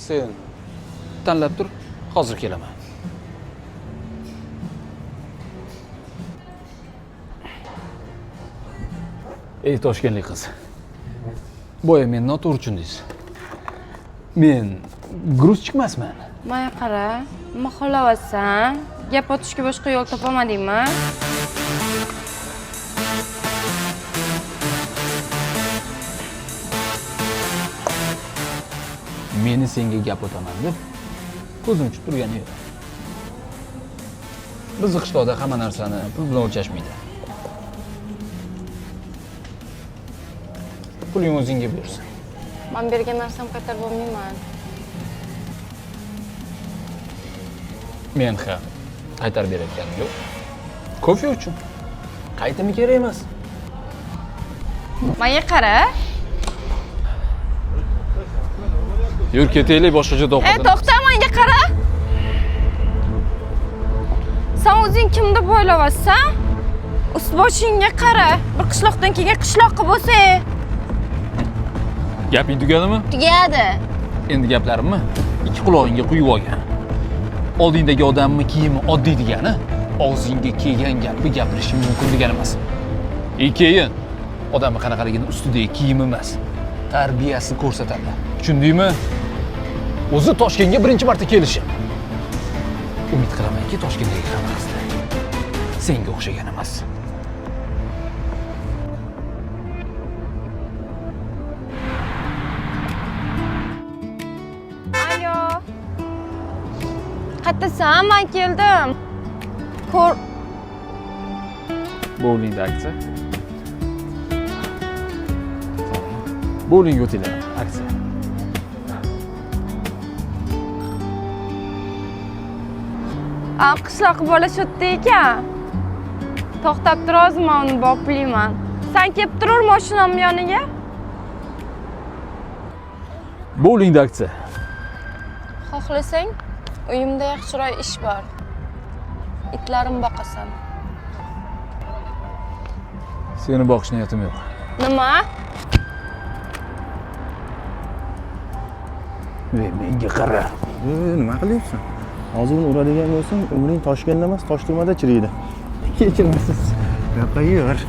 Sen tanlab tur, hozir kelaman. Ey Toshkentlik qiz. Boya men noto'g'ri deysiz. Men gruzchik emasman. Maya qara, nima xohlayapsan? Gap otishga boshqa yo'l topamadingmi? Meni senga gap o'taman deb ko'zim tushib turgani yo'q. Bizning qishloqda hamma narsani pul bilan o'lchashmaydi. Puling o'zingga buyursin. Men bergan narsam qaytarib olmayman. Men ham qaytarib berayotganim yo'q. Kofe uchun. Qaytimi kerak emas. Maya qara. Yur ketaylik, boshqa joyda o'qib. To'xta, menga qara. Sen o'zing kim deb o'ylayapsan? Ust-boshingga qara. Bir qishloqdan kelgan qishloqqa bo'lsa. Gaping tugadimi? Tugadi. Endi gaplarimni ikki qulog'ingga quyib olgan. Oldingdagi odamni kiyimi oddiy degani, og'zingga kelgan gapni gapirishing mumkin degani emas. Keyin odamni qanaqaligini ustidagi kiyimi emas, tarbiyasi ko'rsatadi. Tushundingmi? O'zi Toshkentga birinchi marta kelishi. Umid qilamanki, Toshkentdagi hamma qizlar senga o'xshagan emas. Alo. Qayerdasan? Men keldim. Bowlingda aksiya. Bowling o'tinglar, aksiya. Qishloq bola sotdi ekan. To'xtab turozmi, uni boplayman. Sen kelib turur mashinam yoniga. Bowlingda aksiya. Xohlasang, uyimda yaxshiroq ish bor. Itlarim boqasan. Seni boqish niyatim yo'q. Nima? Menga qara. Nima qilyapsan? Hozir uni uradigan bo'lsang, umring Toshkentda emas, Toshturmada chiriydi. Kechirmasiz. Yo'q,